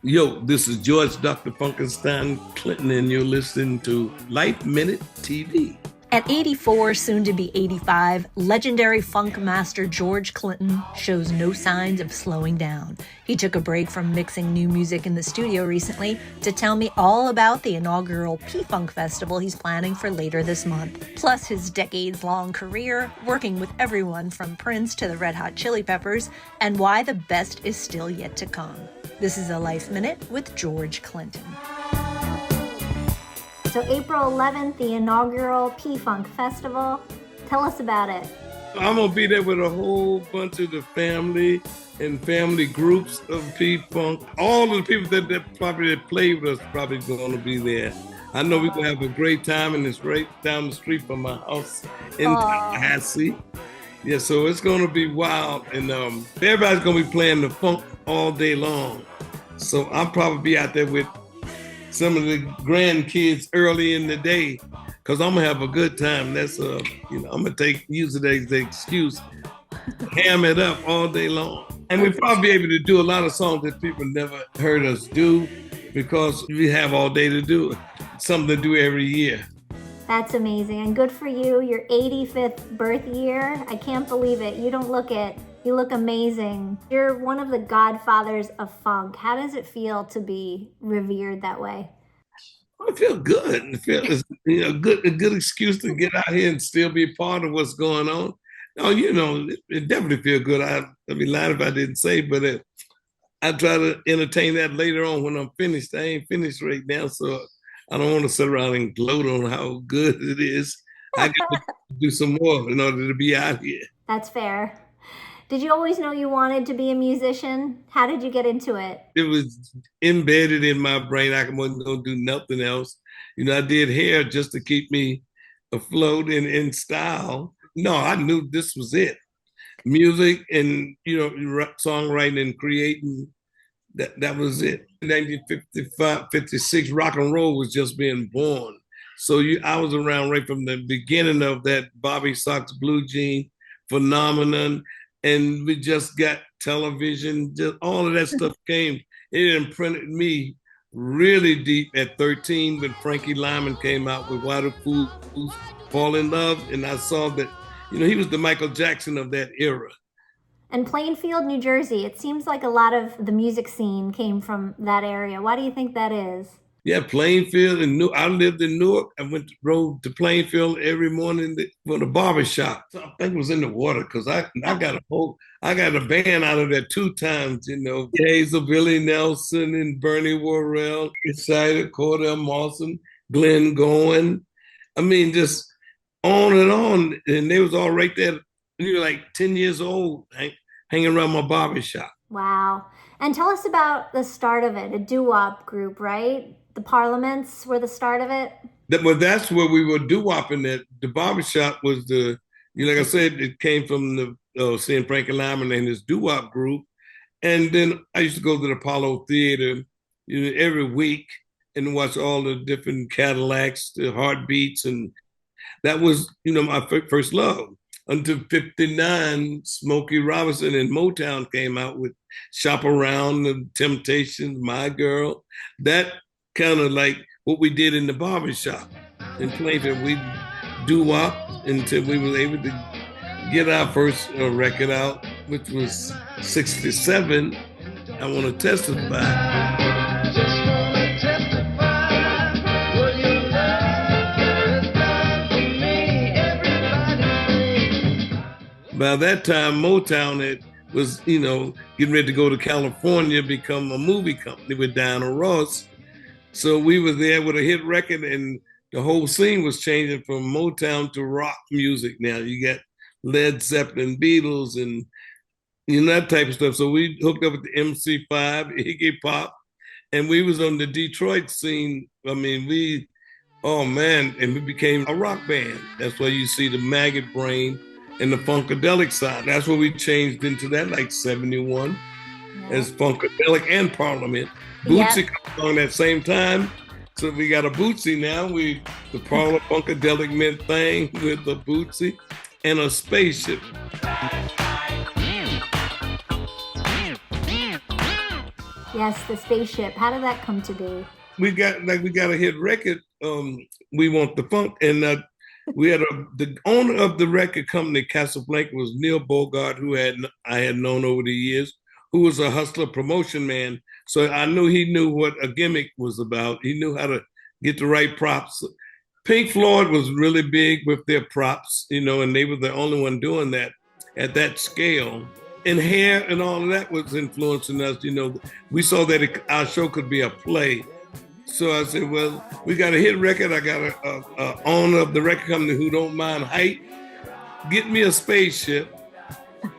Yo, this is George Dr. Funkenstein Clinton, and you're listening to LifeMinute TV. At 84, soon to be 85, legendary funk master George Clinton shows no signs of slowing down. He took a break from mixing new music in the studio recently to tell me all about the inaugural P-Funk Festival he's planning for later this month, plus his decades-long career working with everyone from Prince to the Red Hot Chili Peppers, and why the best is still yet to come. This is a Life Minute with George Clinton. So April 11th, the inaugural P-Funk Festival. Tell us about it. I'm going to be there with a whole bunch of the family and family groups of P-Funk. All of the people that play with us probably going to be there. I know we're going to have a great time, and it's right down the street from my house in Tallahassee. Yeah, so it's going to be wild, and everybody's going to be playing the funk all day long. So I'll probably be out there with some of the grandkids early in the day, because I'm gonna have a good time. That's I'm gonna use it as the excuse, ham it up all day long. And we'll probably be able to do a lot of songs that people never heard us do, because we have all day to do it. Something to do every year. That's amazing, and good for you. Your 85th birth year. I can't believe it. You don't look it. You look amazing. You're one of the godfathers of funk. How does it feel to be revered that way? I feel good. It's a good excuse to get out here and still be part of what's going on. No, it definitely feels good. I'd be lying if I didn't say, but I try to entertain that later on when I'm finished. I ain't finished right now, so I don't want to sit around and gloat on how good it is. I got to do some more in order to be out here. That's fair. Did you always know you wanted to be a musician? How did you get into it? It was embedded in my brain. I wasn't going to do nothing else. I did hair just to keep me afloat and in style. No, I knew this was it. Music and, songwriting and creating, that was it. In 1955, 56, rock and roll was just being born. So I was around right from the beginning of that Bobby Sox Blue Jean phenomenon. And we just got television, just all of that stuff came. It imprinted me really deep at 13 when Frankie Lyman came out with Why Do Fools Fall in Love. And I saw that, he was the Michael Jackson of that era. And Plainfield, New Jersey, it seems like a lot of the music scene came from that area. Why do you think that is? Yeah, Plainfield and I lived in Newark. I rode to Plainfield every morning for the barbershop. So I think it was in the water, because I got a band out of there 2 times. Hazel, Billy Nelson, and Bernie Worrell, Excited, Cordell Mawson, Glenn Gowen. I mean, just on and on. And they was all right there. Like 10 years old, hanging around my barbershop. Wow. And tell us about the start of it, a doo-wop group, right? The Parliaments were the start of it? That's where we were doo-wopping it. The barbershop was like I said, it came from the seeing Frankie Lyman and his doo-wop group. And then I used to go to the Apollo Theater every week and watch all the different Cadillacs, the Heartbeats. And that was, my first love. Until 59, Smokey Robinson and Motown came out with Shop Around, The Temptations, My Girl. That kind of like what we did in the barbershop in Plainfield. We doo-wop until we were able to get our first record out, which was 67. I Want to Testify. By that time, Motown was, getting ready to go to California, become a movie company with Diana Ross. So we were there with a hit record, and the whole scene was changing from Motown to rock music. Now you got Led Zeppelin, Beatles, and that type of stuff. So we hooked up with the MC5, Iggy Pop, and we was on the Detroit scene. I mean, and we became a rock band. That's why you see the Maggot Brain and the Funkadelic side. That's what we changed into that, like 71, as Funkadelic and Parliament. Bootsy comes along that same time. So we got a Bootsy now. The Parliament-Funkadelic meant thing with the Bootsy and a spaceship. Yes, the spaceship. How did that come to be? We got a hit record. We Want the Funk, and we had the owner of the record company, Casablanca, was Neil Bogart, who I had known over the years, who was a hustler promotion man. So I knew he knew what a gimmick was about. He knew how to get the right props. Pink Floyd was really big with their props, and they were the only one doing that at that scale. And hair and all of that was influencing us. We saw that our show could be a play. So I said, well, we got a hit record. I got a owner of the record company who don't mind height. Get me a spaceship.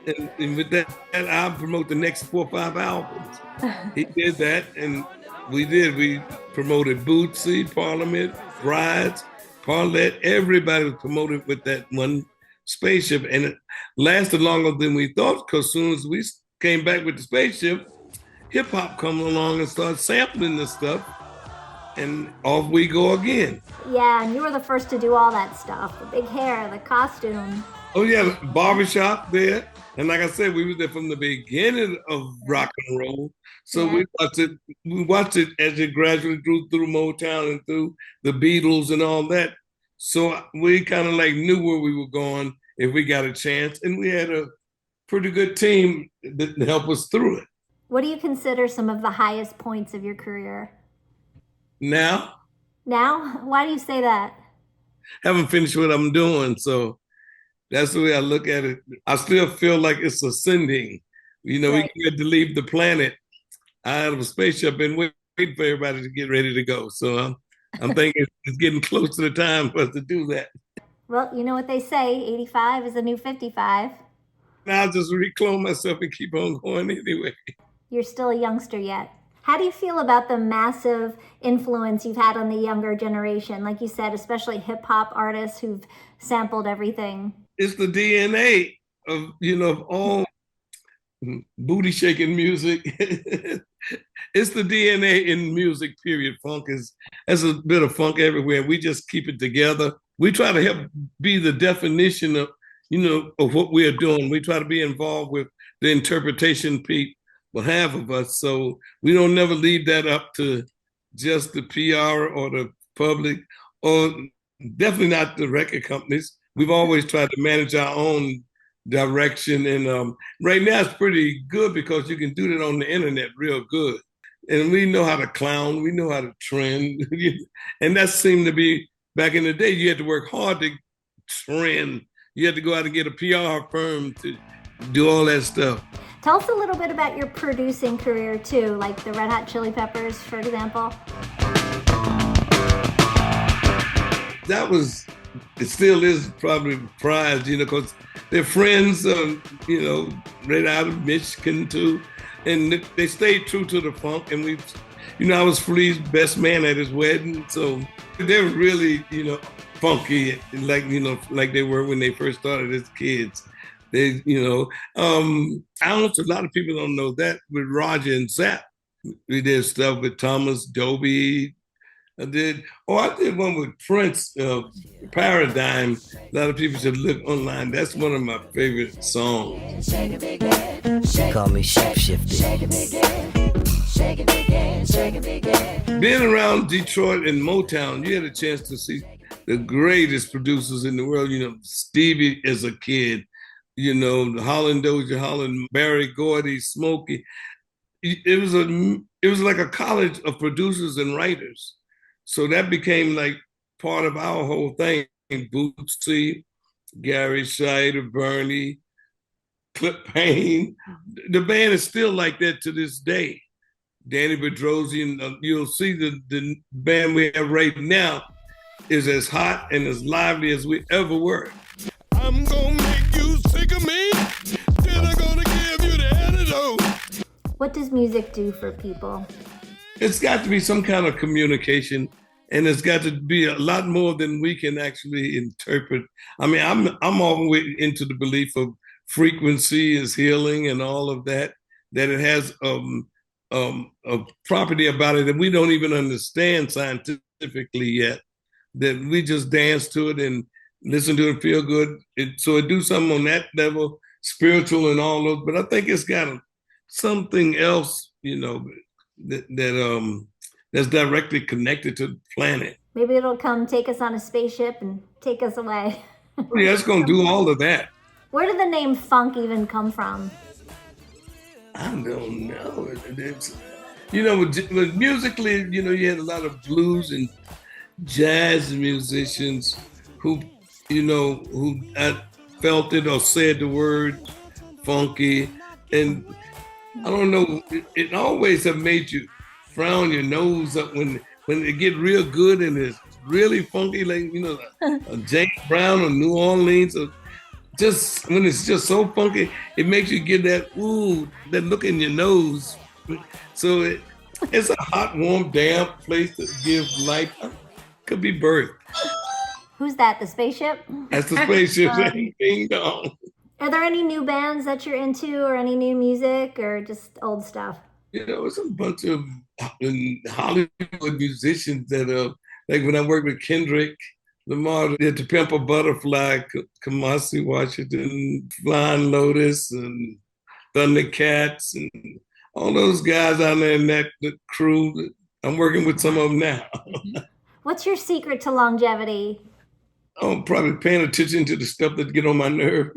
And with that, I'll promote the next 4 or 5 albums. He did that, and we did. We promoted Bootsy, Parliament, Brides, Paulette. Everybody was promoted with that one spaceship, and it lasted longer than we thought, because as soon as we came back with the spaceship, hip hop come along and started sampling the stuff, and off we go again. Yeah, and you were the first to do all that stuff, the big hair, the costume. Oh yeah, barbershop there. And like I said, we were there from the beginning of rock and roll. So yeah. We watched it as it gradually grew through Motown and through the Beatles and all that. So we kind of knew where we were going if we got a chance. And we had a pretty good team that helped us through it. What do you consider some of the highest points of your career? Now? Why do you say that? Haven't finished what I'm doing, so that's the way I look at it. I still feel like it's ascending. Right. We had to leave the planet out of a spaceship and wait for everybody to get ready to go. So I'm thinking it's getting close to the time for us to do that. Well, you know what they say, 85 is the new 55. I'll just reclone myself and keep on going anyway. You're still a youngster yet. How do you feel about the massive influence you've had on the younger generation? Like you said, especially hip hop artists who've sampled everything. It's the DNA of all booty shaking music. It's the DNA in music, period. Funk there's a bit of funk everywhere. We just keep it together. We try to help be the definition of what we are doing. We try to be involved with the interpretation piece. Well, half of us, so we don't never leave that up to just the PR or the public, or definitely not the record companies. We've always tried to manage our own direction, and right now it's pretty good because you can do that on the internet real good. And we know how to clown, we know how to trend, and that seemed to be, back in the day, you had to work hard to trend. You had to go out and get a PR firm to do all that stuff. Tell us a little bit about your producing career too, like the Red Hot Chili Peppers, for example. It still is probably prized, because they're friends, right out of Michigan too. And they stayed true to the funk. And I was Flea's best man at his wedding. So they're really, funky, like they were when they first started as kids. I don't know if a lot of people don't know that with Roger and Zapp. We did stuff with Thomas Dolby. I did one with Prince, Paradigm. A lot of people should look online. That's one of my favorite songs. Call me Shapeshifter. Being around Detroit and Motown, you had a chance to see the greatest producers in the world. Stevie as a kid. Holland Dozier, Holland, Barry Gordy, Smokey. It was like a college of producers and writers. So that became like part of our whole thing. Bootsy, Gary Scheider, Bernie, Clip Payne. The band is still like that to this day. Danny Bedrosian, and you'll see the band we have right now is as hot and as lively as we ever were. I'm gonna make you sick of me, then I'm gonna give you the antidote. What does music do for people? It's got to be some kind of communication, and it's got to be a lot more than we can actually interpret. I mean, I'm all the way into the belief of frequency is healing and all of that it has a property about it that we don't even understand scientifically yet, that we just dance to it and listen to it, feel good. So it do something on that level, spiritual and all those, but I think it's got something else, that's directly connected to the planet. Maybe it'll come take us on a spaceship and take us away. Oh, yeah, it's gonna do all of that. Where did the name funk even come from? I don't know. But musically, you had a lot of blues and jazz musicians who I felt it or said the word funky, and I don't know. It always have made you frown your nose up when it get real good and it's really funky, like a James Brown or New Orleans, or just when it's just so funky, it makes you get that look in your nose. So it's a hot, warm, damp place to give life. Could be birth. Who's that? The spaceship? That's the spaceship. Ding dong. Are there any new bands that you're into, or any new music, or just old stuff? It's a bunch of Hollywood musicians that like when I worked with Kendrick Lamar, did To Pimp a Butterfly, Kamasi Washington, Flying Lotus, and Thundercats, and all those guys out there in that crew. I'm working with some of them now. What's your secret to longevity? I'm probably paying attention to the stuff that get on my nerve.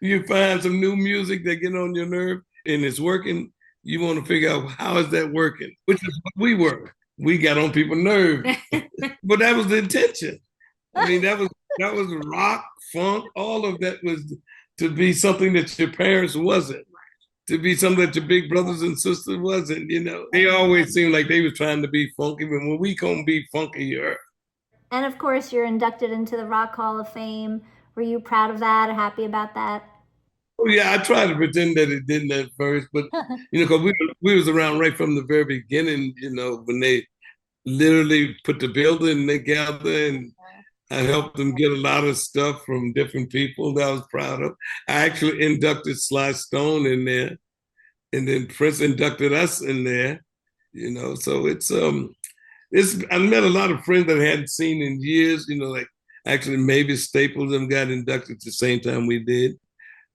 You find some new music that get on your nerve and it's working, you want to figure out how is that working, which is what we were. We got on people's nerves. But that was the intention. I mean, that was rock, funk, all of that was to be something that your parents wasn't, to be something that your big brothers and sisters wasn't, They always seemed like they were trying to be funky, but when we couldn't be funkier. And of course, you're inducted into the Rock Hall of Fame. Were you proud of that or happy about that? Oh, yeah, I tried to pretend that it didn't at first, but, because we was around right from the very beginning, when they literally put the building together, and I helped them get a lot of stuff from different people that I was proud of. I actually inducted Sly Stone in there, and then Prince inducted us in there, so I met a lot of friends that I hadn't seen in years, like actually Mavis Staples them got inducted at the same time we did.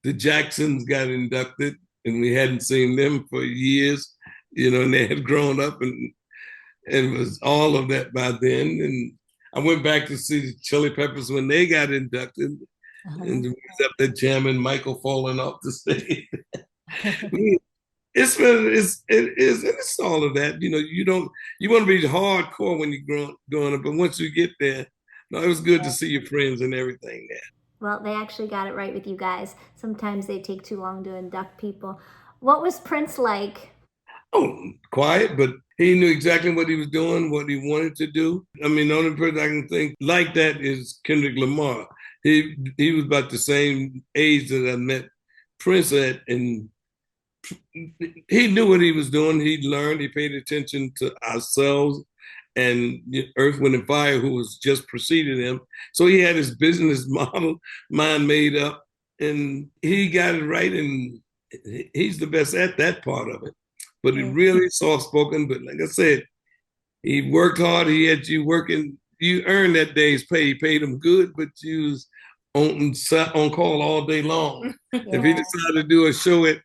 The Jacksons got inducted and we hadn't seen them for years, and they had grown up and it was all of that by then. And I went back to see the Chili Peppers when they got inducted, and we was up there jamming, Michael falling off the stage. It's all of that. You want to be hardcore when you're growing up, but once you get there, it was good to see your friends and everything there. Well, they actually got it right with you guys. Sometimes they take too long to induct people. What was Prince like? Oh, quiet, but he knew exactly what he was doing, what he wanted to do. I mean, the only person I can think like that is Kendrick Lamar. He was about the same age that I met Prince at, and he knew what he was doing. He learned, he paid attention to ourselves and Earth, Wind, and Fire, who was just preceding him. So he had his business model mind made up, and he got it right, and he's the best at that part of it. But he really soft-spoken, but like I said, he worked hard. He had you working. You earned that day's pay. He paid him good, but you was on call all day long. Yeah. If he decided to do a show at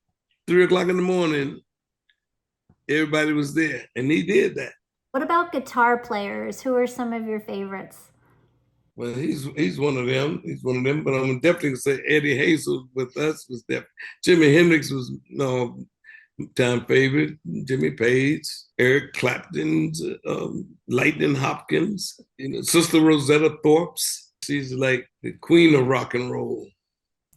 3 o'clock in the morning, everybody was there, and he did that. What about guitar players? Who are some of your favorites? Well, he's one of them. He's one of them, but I'm definitely gonna say Eddie Hazel with us was definitely. Jimi Hendrix was time favorite. Jimmy Page, Eric Clapton, Lightning Hopkins, Sister Rosetta Thorpe's. She's like the queen of rock and roll.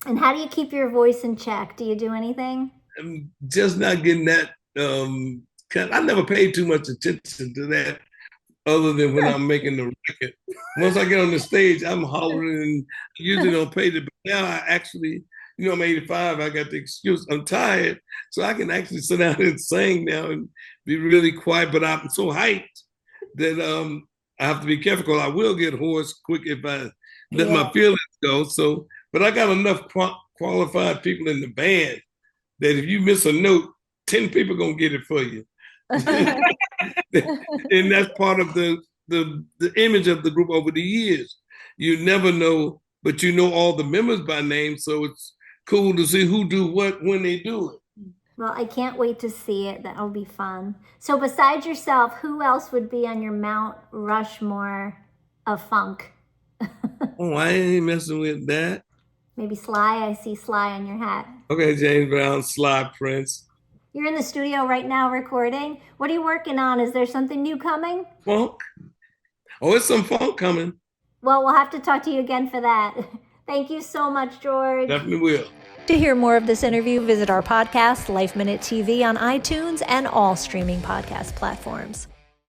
And how do you keep your voice in check? Do you do anything? I'm just not getting that. I never paid too much attention to that, other than when I'm making the record. Once I get on the stage, I'm hollering and usually don't pay it. But now I actually, I'm 85. I got the excuse I'm tired, so I can actually sit down and sing now and be really quiet. But I'm so hyped that I have to be careful because I will get hoarse quick if I let my feelings go. So, but I got enough qualified people in the band that if you miss a note, 10 people gonna get it for you. And that's part of the image of the group over the years. You never know, but you know all the members by name, so it's cool to see who do what when they do it. Well, I can't wait to see it. That'll be fun. So besides yourself, who else would be on your Mount Rushmore of funk? Oh, I ain't messing with that. Maybe Sly. I see Sly on your hat. Okay, James Brown, Sly Prince. You're in the studio right now recording. What are you working on? Is there something new coming? Funk. Oh, it's some funk coming. Well, we'll have to talk to you again for that. Thank you so much, George. Definitely will. To hear more of this interview, visit our podcast, Life Minute TV, on iTunes and all streaming podcast platforms.